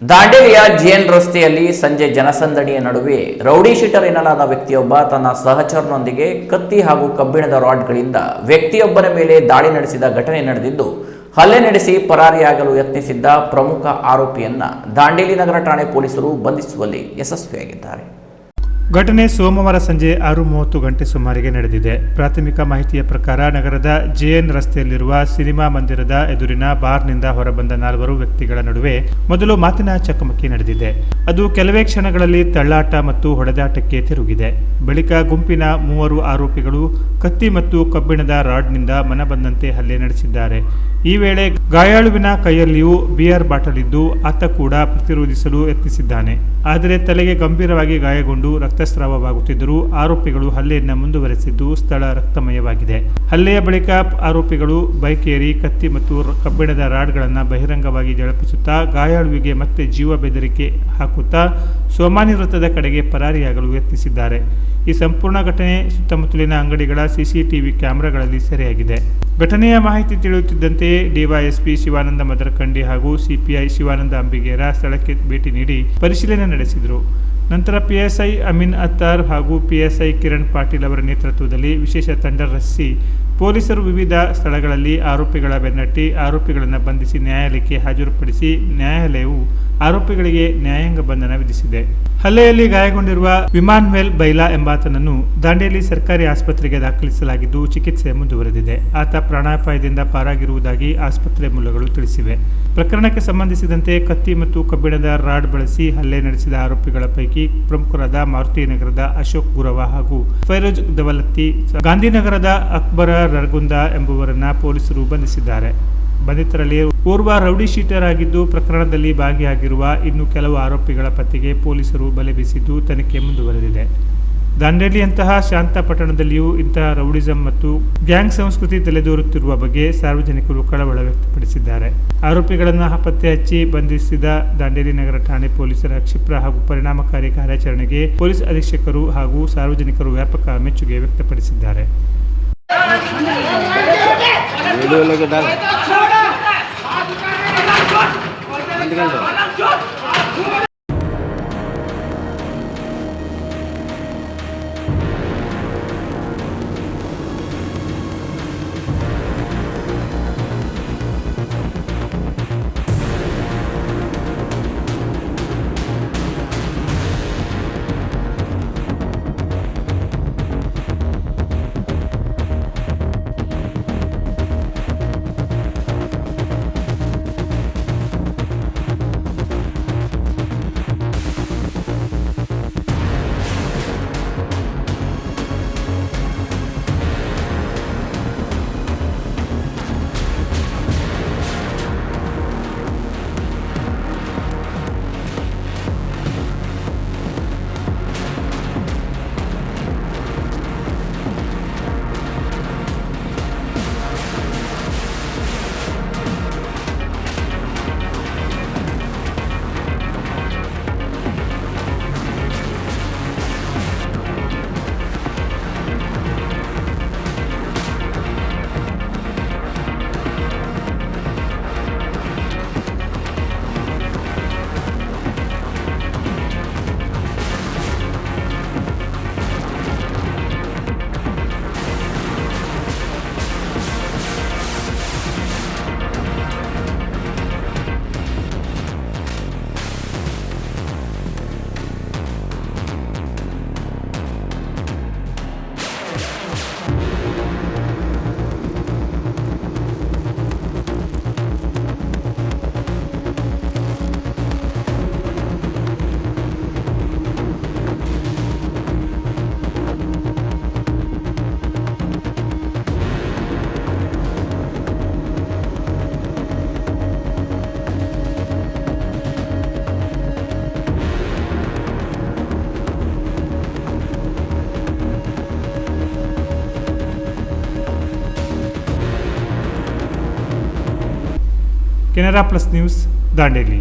ದಾಂಡೇಲಿಯ GN ರಸ್ತೆಯಲ್ಲಿ ಸಂಜೆ ಜನಸಂದಣಿಯ ನಡುವೆ ರೌಡಿ ಶೀಟರ್ ಎನ್ನಲಾದ ವ್ಯಕ್ತಿಯೊಬ್ಬ ತನ್ನ ಸಹಚರನೊಂದಿಗೆ ಕತ್ತಿ ಹಾಗೂ ಕಬ್ಬಿಣದ ರಾಡ್ಗಳಿಂದ ವ್ಯಕ್ತಿಯೊಬ್ಬನ ಮೇಲೆ ದಾಳಿ ನಡೆಸಿದ ಘಟನೆ ನಡೆದಿದ್ದು, ಹಲ್ಲೆ ನಡೆಸಿ ಪರಾರಿಯಾಗಲು ಯತ್ನಿಸಿದ್ದ ಪ್ರಮುಖ ಆರೋಪಿಯನ್ನ ದಾಂಡೇಲಿ ನಗರ ಠಾಣೆ ಪೊಲೀಸರು ಬಂಧಿಸುವಲ್ಲಿ ಯಶಸ್ವಿಯಾಗಿದ್ದಾರೆ. ಘಟನೆ ಸೋಮವಾರ ಸಂಜೆ 6:30 ಗಂಟೆ ಸುಮಾರಿಗೆ ನಡೆದಿದೆ. ಪ್ರಾಥಮಿಕ ಮಾಹಿತಿಯ ಪ್ರಕಾರ ನಗರದ ಜೆಎನ್ ರಸ್ತೆಯಲ್ಲಿರುವ ಸಿನಿಮಾ ಮಂದಿರದ ಎದುರಿನ ಬಾರ್ನಿಂದ ಹೊರಬಂದ 4 ವ್ಯಕ್ತಿಗಳ ನಡುವೆ ಮೊದಲು ಮಾತಿನ ಚಕಮಕಿ ನಡೆದಿದೆ. ಅದು ಕೆಲವೇ ಕ್ಷಣಗಳಲ್ಲಿ ತಳ್ಳಾಟ ಮತ್ತು ಹೊಡೆದಾಟಕ್ಕೆ ತಿರುಗಿದೆ. ಬಳಿಕ ಗುಂಪಿನ 3 ಆರೋಪಿಗಳು ಕತ್ತಿ ಮತ್ತು ಕಬ್ಬಿಣದ ರಾಡ್ನಿಂದ ಮನಬಂದಂತೆ ಹಲ್ಲೆ ನಡೆಸಿದ್ದಾರೆ. ಈ ವೇಳೆ ಗಾಯಾಳುವಿನ ಕೈಯಲ್ಲಿಯೂ ಬಿಯರ್ ಬಾಟಲ್ ಇದ್ದು ಆತ ಕೂಡ ಪ್ರತಿರೋಧಿಸಲು ಯತ್ನಿಸಿದ್ದಾನೆ. ಆದರೆ ತಲೆಗೆ ಗಂಭೀರವಾಗಿ ಗಾಯಗೊಂಡು ರಕ್ತಸ್ರಾವವಾಗುತ್ತಿದ್ದರೂ ಆರೋಪಿಗಳು ಹಲ್ಲೆಯನ್ನು ಮುಂದುವರೆಸಿದ್ದು ಸ್ಥಳ ರಕ್ತಮಯವಾಗಿದೆ. ಹಲ್ಲೆಯ ಬಳಿಕ ಆರೋಪಿಗಳು ಬೈಕ್ ಏರಿ ಕತ್ತಿ ಮತ್ತು ಕಬ್ಬಿಣದ ರಾಡ್ಗಳನ್ನು ಬಹಿರಂಗವಾಗಿ ಝಳಪಿಸುತ್ತಾ ಗಾಯಾಳುವಿಗೆ ಮತ್ತೆ ಜೀವ ಬೆದರಿಕೆ ಹಾಕುತ್ತಾ ಸೋಮಾನಿ ವೃತ್ತದ ಕಡೆಗೆ ಪರಾರಿಯಾಗಲು ಯತ್ನಿಸಿದ್ದಾರೆ. ಈ ಸಂಪೂರ್ಣ ಘಟನೆ ಸುತ್ತಮುತ್ತಲಿನ ಅಂಗಡಿಗಳ ಸಿಸಿಟಿವಿ ಕ್ಯಾಮೆರಾಗಳಲ್ಲಿ ಸೆರೆಯಾಗಿದೆ. ಘಟನೆಯ ಮಾಹಿತಿ ತಿಳಿಯುತ್ತಿದ್ದಂತೆ ಡಿವೈಎಸ್ಪಿ ಶಿವಾನಂದ ಮದರಕಂಡಿ ಹಾಗೂ ಸಿಪಿಐ ಶಿವಾನಂದ ಅಂಬಿಗೇರ ಸ್ಥಳಕ್ಕೆ ಭೇಟಿ ನೀಡಿ ಪರಿಶೀಲನೆ ನಡೆಸಿದರು. ನಂತರ ಪಿಎಸ್ಐ ಅಮೀನ್ ಅತ್ತಾರ್ ಹಾಗೂ ಪಿಎಸ್ಐ ಕಿರಣ್ ಪಾಟೀಲ್ ಅವರ ನೇತೃತ್ವದಲ್ಲಿ ವಿಶೇಷ ತಂಡ ರಚಿಸಿ ಪೊಲೀಸರು ವಿವಿಧ ಸ್ಥಳಗಳಲ್ಲಿ ಆರೋಪಿಗಳ ಬೆನ್ನಟ್ಟಿ ಆರೋಪಿಗಳನ್ನು ಬಂಧಿಸಿ ನ್ಯಾಯಾಲಯಕ್ಕೆ ಹಾಜರುಪಡಿಸಿ ನ್ಯಾಯಾಲಯವು ಆರೋಪಿಗಳಿಗೆ ನ್ಯಾಯಾಂಗ ಬಂಧನ ವಿಧಿಸಿದೆ. ಹಲ್ಲೆಯಲ್ಲಿ ಗಾಯಗೊಂಡಿರುವ ವಿಮಾನ್ವೇಲ್ ಬೈಲಾ ಎಂಬಾತನನ್ನು ದಾಂಡೇಲಿ ಸರ್ಕಾರಿ ಆಸ್ಪತ್ರೆಗೆ ದಾಖಲಿಸಲಾಗಿದ್ದು ಚಿಕಿತ್ಸೆ ಮುಂದುವರೆದಿದೆ. ಆತ ಪ್ರಾಣಾಪಾಯದಿಂದ ಪಾರಾಗಿರುವುದಾಗಿ ಆಸ್ಪತ್ರೆ ಮೂಲಗಳು ತಿಳಿಸಿವೆ. ಪ್ರಕರಣಕ್ಕೆ ಸಂಬಂಧಿಸಿದಂತೆ ಕತ್ತಿ ಮತ್ತು ಕಬ್ಬಿಣದ ರಾಡ್ ಬಳಸಿ ಹಲ್ಲೆ ನಡೆಸಿದ ಆರೋಪಿಗಳ ಪೈಕಿ ಪ್ರಮುಖರಾದ ಮಾರುತಿ ನಗರದ ಅಶೋಕ್ ಗುರವ ಹಾಗೂ ಫೈರೋಜ್ ದವಲತ್ತಿ, ಗಾಂಧಿನಗರದ ಅಕ್ಬರ ರರ್ಗುಂದ ಎಂಬುವರನ್ನ ಪೊಲೀಸರು ಬಂಧಿಸಿದ್ದಾರೆ. ಬಂಧಿತರಲ್ಲಿ ಓರ್ವ ರೌಡಿ ಶೀಟರ್ ಆಗಿದ್ದು ಪ್ರಕರಣದಲ್ಲಿ ಭಾಗಿಯಾಗಿರುವ ಇನ್ನು ಕೆಲವು ಆರೋಪಿಗಳ ಪತ್ತೆಗೆ ಪೊಲೀಸರು ಬಲೆ ಬೀಸಿದ್ದು ತನಿಖೆ ಮುಂದುವರೆದಿದೆ. ದಾಂಡೇಲಿಯಂತಹ ಶಾಂತ ಪಟ್ಟಣದಲ್ಲಿಯೂ ಇಂತಹ ರೌಡಿಸಂ ಮತ್ತು ಗ್ಯಾಂಗ್ ಸಂಸ್ಕೃತಿ ತಲೆದೋರುತ್ತಿರುವ ಬಗ್ಗೆ ಸಾರ್ವಜನಿಕರು ಕಳವಳ ವ್ಯಕ್ತಪಡಿಸಿದ್ದಾರೆ. ಆರೋಪಿಗಳನ್ನು ಪತ್ತೆ ಹಚ್ಚಿ ಬಂಧಿಸಿದ ದಾಂಡೇಲಿ ನಗರ ಠಾಣೆ ಪೊಲೀಸರ ಕ್ಷಿಪ್ರ ಹಾಗೂ ಪರಿಣಾಮಕಾರಿ ಕಾರ್ಯಾಚರಣೆಗೆ ಪೊಲೀಸ್ ಅಧೀಕ್ಷಕರು ಹಾಗೂ ಸಾರ್ವಜನಿಕರು ವ್ಯಾಪಕ ಮೆಚ್ಚುಗೆ ವ್ಯಕ್ತಪಡಿಸಿದ್ದಾರೆ. Canara plus news Dandeli.